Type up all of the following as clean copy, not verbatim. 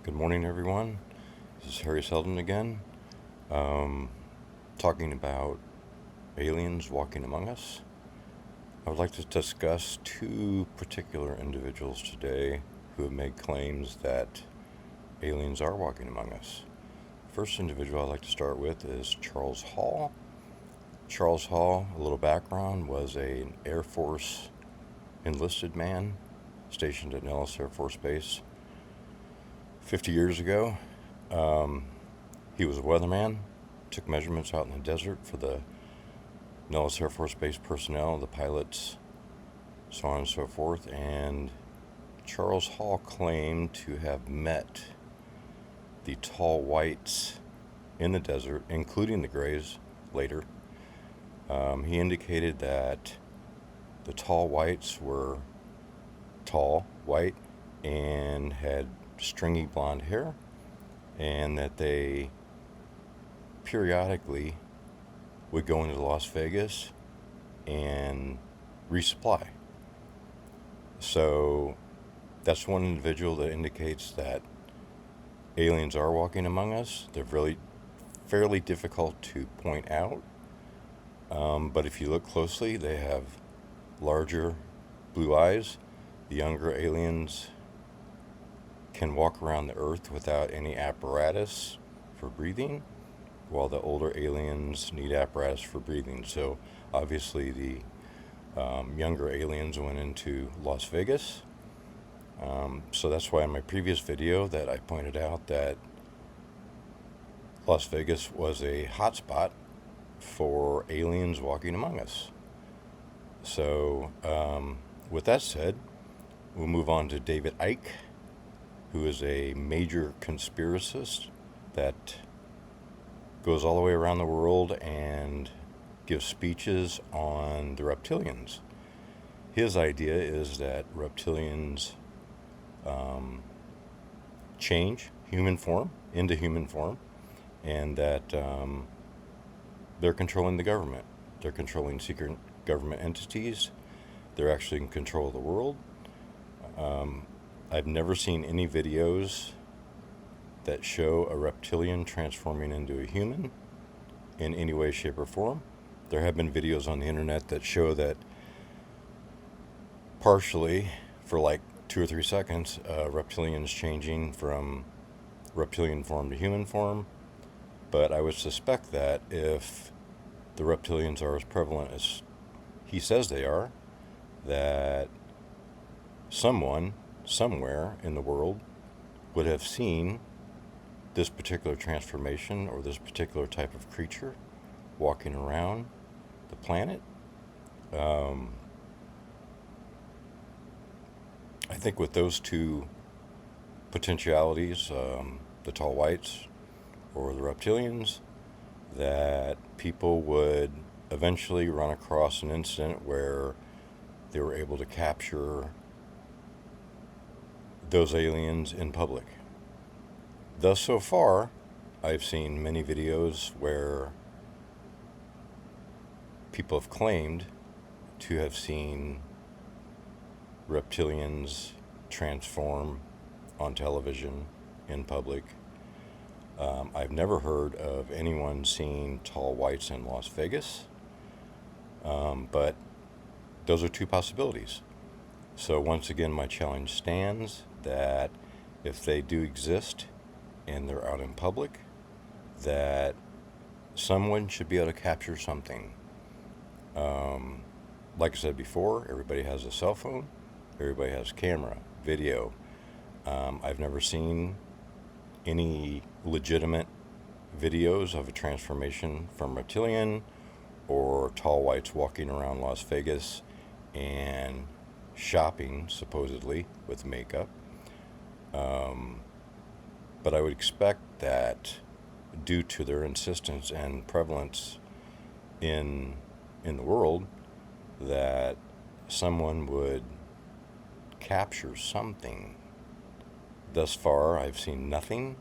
Good morning, everyone. This is Harry Seldon again, talking about aliens walking among us. I would like to discuss two particular individuals today who have made claims that aliens are walking among us. First individual I'd like to start with is Charles Hall. Charles Hall, a little background, was an Air Force enlisted man stationed at Nellis Air Force Base 50 years ago. He was a weatherman, took measurements out in the desert for the Nellis Air Force Base personnel, the pilots, so on and so forth. And Charles Hall claimed to have met the tall whites in the desert, including the grays later. He indicated that the tall whites were tall, white, and had stringy blonde hair, and that they periodically would go into Las Vegas and resupply. So that's one individual that indicates that aliens are walking among us. They're really fairly difficult to point out, but if you look closely, they have larger blue eyes. The younger aliens can walk around the earth without any apparatus for breathing, while the older aliens need apparatus for breathing. So obviously the younger aliens went into Las Vegas. So that's why in my previous video that I pointed out that Las Vegas was a hotspot for aliens walking among us. So with that said, we'll move on to David Icke, who is a major conspiracist that goes all the way around the world and gives speeches on the reptilians. His idea is that reptilians change human form into human form, and that they're controlling the government. They're controlling secret government entities. They're actually in control of the world. I've never seen any videos that show a reptilian transforming into a human in any way, shape, or form. There have been videos on the internet that show that partially, for like 2 or 3 seconds, reptilians changing from reptilian form to human form. But I would suspect that if the reptilians are as prevalent as he says they are, that someone, somewhere in the world, would have seen this particular transformation or this particular type of creature walking around the planet. I think with those two potentialities, the tall whites or the reptilians, that people would eventually run across an incident where they were able to capture those aliens in public. Thus, so far, I've seen many videos where people have claimed to have seen reptilians transform on television in public. I've never heard of anyone seeing tall whites in Las Vegas, but those are two possibilities. So once again, my challenge stands that if they do exist and they're out in public, that someone should be able to capture something. Like I said before, everybody has a cell phone, everybody has camera, video. I've never seen any legitimate videos of a transformation from reptilian or tall whites walking around Las Vegas and shopping, supposedly, with makeup. But I would expect that due to their insistence and prevalence in the world, that someone would capture something. Thus far, I've seen nothing.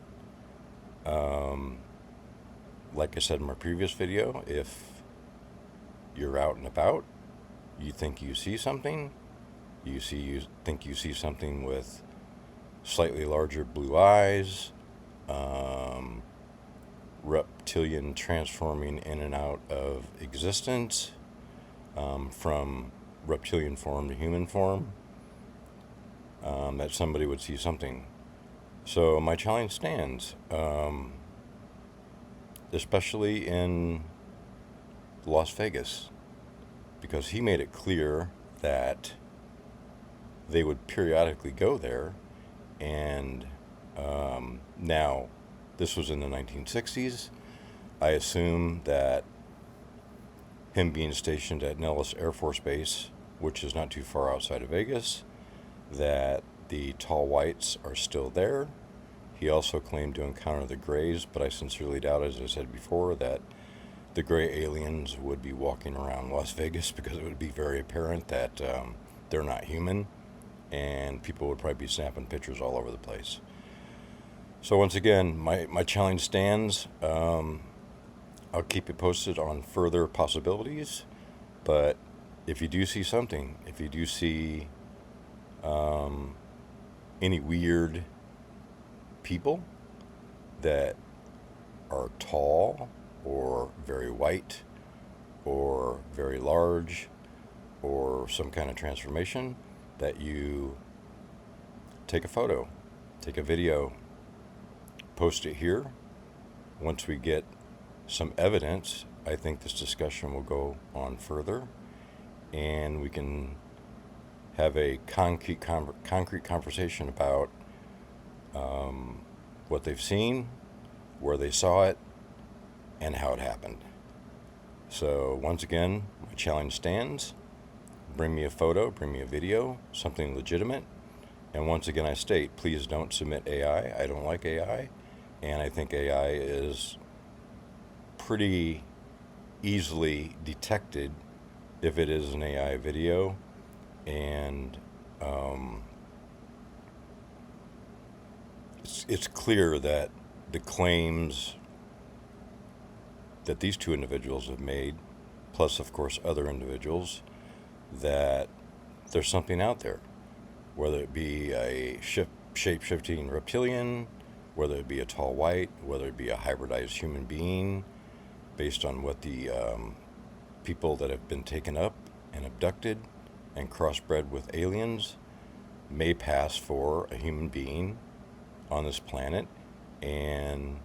Like I said in my previous video, if you're out and about, you think you see something, you think you see something with slightly larger blue eyes, um, reptilian transforming in and out of existence, from reptilian form to human form, that somebody would see something. So my challenge stands, especially in Las Vegas, because he made it clear that they would periodically go there. And now, this was in the 1960s. I assume that him being stationed at Nellis Air Force Base, which is not too far outside of Vegas, that the tall whites are still there. He also claimed to encounter the grays, but I sincerely doubt, as I said before, that the gray aliens would be walking around Las Vegas, because it would be very apparent that they're not human, and people would probably be snapping pictures all over the place. So once again, my challenge stands. I'll keep you posted on further possibilities, but if you do see something, if you do see any weird people that are tall or very white or very large or some kind of transformation, that you take a photo, take a video, post it here. Once we get some evidence, I think this discussion will go on further, and we can have a concrete conversation about what they've seen, where they saw it, and how it happened. So once again, my challenge stands. Bring me a photo, bring me a video, something legitimate. And once again, I state, please don't submit AI. I don't like AI. And I think AI is pretty easily detected if it is an AI video. And it's clear that the claims that these two individuals have made, plus of course other individuals, that there's something out there, whether it be a shape-shifting reptilian, whether it be a tall white, whether it be a hybridized human being, based on what the people that have been taken up and abducted and crossbred with aliens may pass for a human being on this planet, and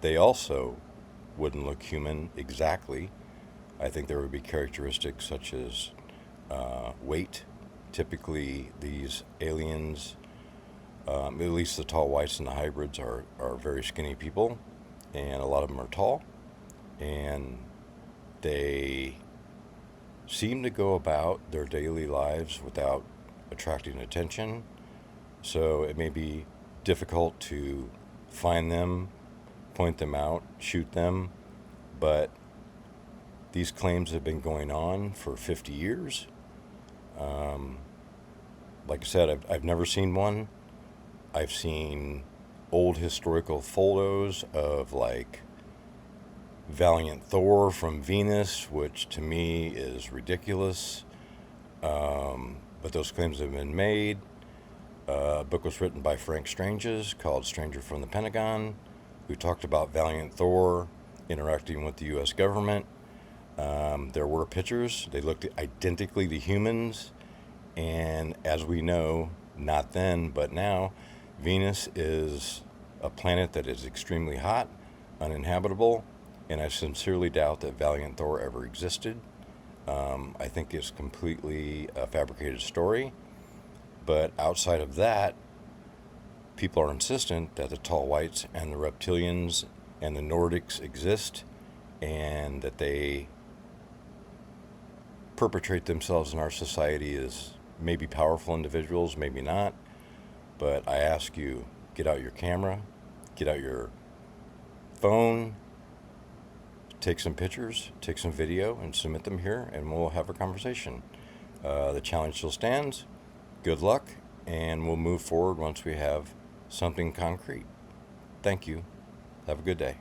they also wouldn't look human exactly. I think there would be characteristics such as weight. Typically, these aliens, at least the tall whites and the hybrids, are very skinny people, and a lot of them are tall, and they seem to go about their daily lives without attracting attention. So it may be difficult to find them, point them out, shoot them, but these claims have been going on for 50 years. Like I said, I've never seen one. I've seen old historical photos of like Valiant Thor from Venus, which to me is ridiculous. But those claims have been made. A book was written by Frank Stranges called Stranger from the Pentagon, who talked about Valiant Thor interacting with the U.S. government. There were pictures. They looked identically to humans. And as we know, not then, but now, Venus is a planet that is extremely hot, uninhabitable, and I sincerely doubt that Valiant Thor ever existed. I think it's completely a fabricated story. But outside of that, people are insistent that the tall whites and the reptilians and the Nordics exist, and that they perpetrate themselves in our society as maybe powerful individuals, maybe not. But I ask you, get out your camera, get out your phone, take some pictures, take some video, and submit them here, and we'll have a conversation. The challenge still stands. Good luck, and we'll move forward once we have something concrete. Thank you. Have a good day.